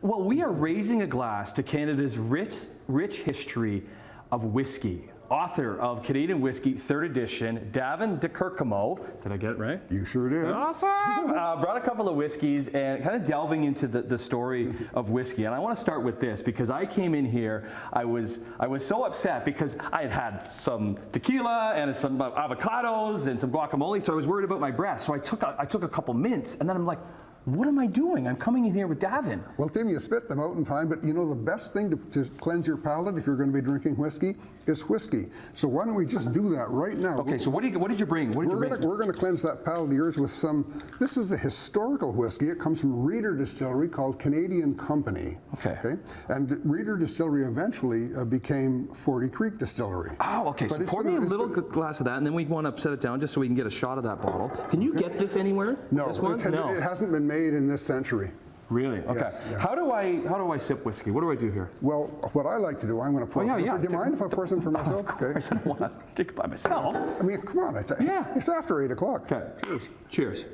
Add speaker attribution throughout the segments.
Speaker 1: Well, we are raising a glass to Canada's rich history of whiskey. Author of Canadian Whisky Third Edition, Davin De Kergommeaux. Did I get it right?
Speaker 2: You sure did.
Speaker 1: Awesome! Brought a couple of whiskeys and kind of delving into the story of whiskey. And I want to start with this because I came in here, I was so upset because I had had some tequila and some avocados and some guacamole, so I was worried about my breath. So I took a couple mints, and then I'm like, what am I doing? I'm coming in here with Davin.
Speaker 2: Well, Tim, you spit them out in time, but you know the best thing to cleanse your palate if you're going to be drinking whiskey is whiskey. So why don't we just do that right now?
Speaker 1: Okay, so what did you bring?
Speaker 2: We're going to cleanse that palate of yours with some, this is a historical whiskey. It comes from Reader Distillery called Canadian Company. Okay. And Reader Distillery eventually became 40 Creek Distillery.
Speaker 1: Oh, okay. So pour me a little glass of that, and then we want to set it down just so we can get a shot of that bottle. Can you get this anywhere?
Speaker 2: No,
Speaker 1: this one?
Speaker 2: It hasn't been made in this century.
Speaker 1: Really? Okay.
Speaker 2: Yes, yeah.
Speaker 1: How do I sip whiskey? What do I do here?
Speaker 2: Well, what I like to do, I'm going to pour.
Speaker 1: Oh, yeah.
Speaker 2: Do you mind if I pour some for myself?
Speaker 1: Of course, I don't want to drink it by myself.
Speaker 2: I mean, come on. It's after 8 o'clock.
Speaker 1: Okay. Cheers. Cheers.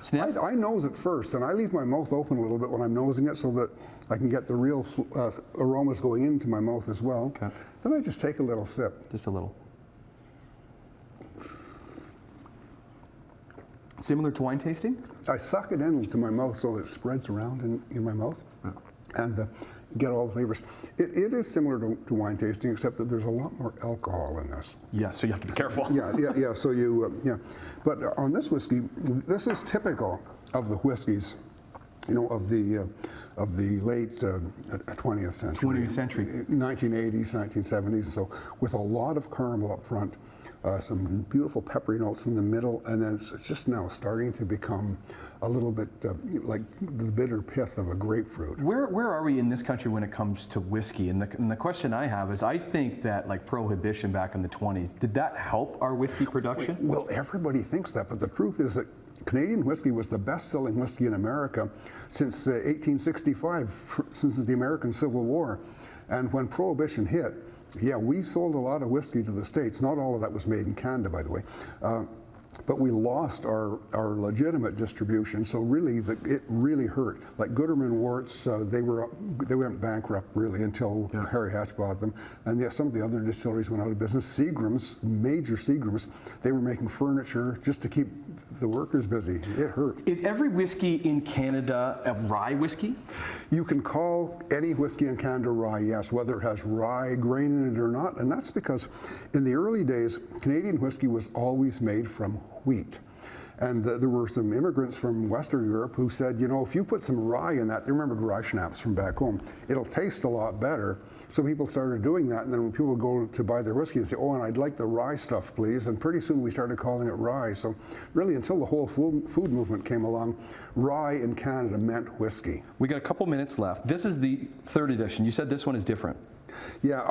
Speaker 1: Sniff?
Speaker 2: I nose it first, and I leave my mouth open a little bit when I'm nosing it so that I can get the real aromas going into my mouth as well.
Speaker 1: Okay.
Speaker 2: Then I just take a little sip.
Speaker 1: Just a little. Similar to wine tasting?
Speaker 2: I suck it into my mouth so that it spreads around in my mouth and get all the flavors. It is similar to wine tasting, except that there's a lot more alcohol in this.
Speaker 1: Yeah, so you have to be careful.
Speaker 2: Yeah. So but on this whiskey, this is typical of the whiskeys, you know, of the late 20th century.
Speaker 1: 20th century.
Speaker 2: 1980s, 1970s, so with a lot of caramel up front. Some beautiful peppery notes in the middle, and then it's just now starting to become a little bit like the bitter pith of a grapefruit.
Speaker 1: Where are we in this country when it comes to whiskey? And the question I have is, I think that like Prohibition back in the 20s, did that help our whiskey production?
Speaker 2: Well, everybody thinks that, but the truth is that Canadian whiskey was the best-selling whiskey in America since 1865, since the American Civil War. And when Prohibition hit, yeah, we sold a lot of whiskey to the States. Not all of that was made in Canada, by the way. But we lost our legitimate distribution, so really it really hurt. Like Gooderman Worts, they went bankrupt really until Harry Hatch bought them, and some of the other distilleries went out of business. Seagram's, major Seagram's, they were making furniture just to keep the workers busy. It hurt.
Speaker 1: Is every whiskey in Canada a rye whiskey?
Speaker 2: You can call any whiskey in Canada rye, yes, whether it has rye grain in it or not, and that's because in the early days, Canadian whiskey was always made from wheat. And there were some immigrants from Western Europe who said, you know, if you put some rye in that, they remembered rye schnapps from back home, it'll taste a lot better. So people started doing that, and then when people go to buy their whiskey and say, oh, and I'd like the rye stuff, please, and pretty soon we started calling it rye. So really, until the whole food movement came along, rye in Canada meant whiskey.
Speaker 1: We got a couple minutes left. This is the third edition. You said this one is different.
Speaker 2: Yeah,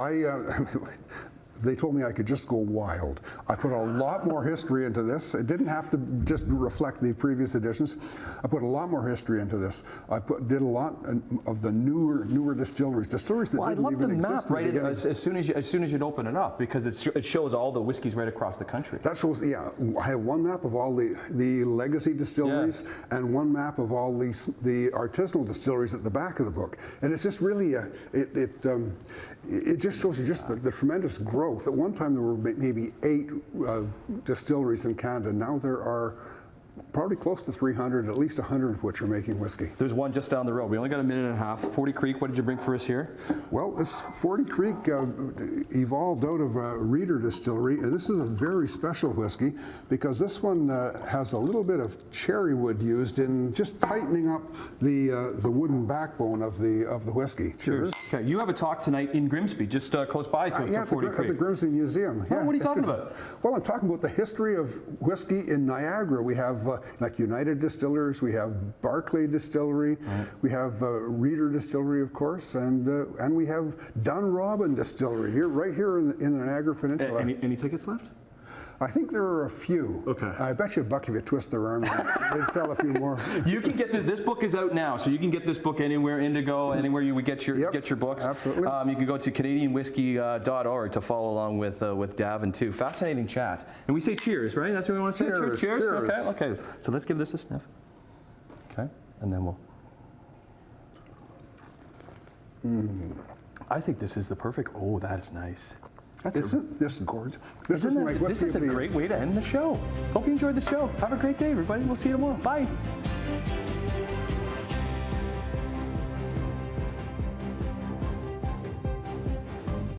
Speaker 2: they told me I could just go wild. I put a lot more history into this. It didn't have to just reflect the previous editions. I put a lot more history into this. I did a lot of the newer distilleries that didn't even exist.
Speaker 1: I love the map right as soon as you'd open it up, because it shows all the whiskeys right across the country.
Speaker 2: That shows, yeah. I have one map of all the legacy distilleries and one map of all the artisanal distilleries at the back of the book. And it's just really it just shows you just the tremendous growth. At one time there were maybe 8 distilleries in Canada. Now there are probably close to 300, at least 100 of which are making whiskey.
Speaker 1: There's one just down the road. We only got a minute and a half. 40 Creek, what did you bring for us here?
Speaker 2: Well, this 40 Creek evolved out of a Reader distillery, and this is a very special whiskey because this one has a little bit of cherry wood used in just tightening up the wooden backbone of the whiskey. Cheers.
Speaker 1: Okay, you have a talk tonight in Grimsby, just close by to 40 Creek.
Speaker 2: At the Grimsby Museum.
Speaker 1: Oh, what are you talking about?
Speaker 2: Well, I'm talking about the history of whiskey in Niagara. We have like United Distillers, we have Barclay Distillery, we have Reader Distillery, of course, and we have Dunrobin Distillery right here in the Niagara Peninsula.
Speaker 1: Any tickets left?
Speaker 2: I think there are a few.
Speaker 1: Okay.
Speaker 2: I bet you $1 if you twist their arm. They'd sell a few more.
Speaker 1: You can get this book is out now, so you can get this book anywhere, Indigo, anywhere you would get your books.
Speaker 2: Absolutely.
Speaker 1: You can go to CanadianWhiskey.org to follow along with Davin too. Fascinating chat. And we say cheers, right? That's what we want to say.
Speaker 2: Cheers.
Speaker 1: Cheers.
Speaker 2: Cheers.
Speaker 1: Okay. So let's give this a sniff. Okay, and then we'll. I think this is the perfect. Oh, that is nice.
Speaker 2: Isn't this gorgeous? This is my
Speaker 1: This
Speaker 2: whiskey
Speaker 1: is
Speaker 2: of
Speaker 1: a
Speaker 2: the
Speaker 1: great way to end the show. Hope you enjoyed the show. Have a great day, everybody. We'll see you tomorrow. Bye.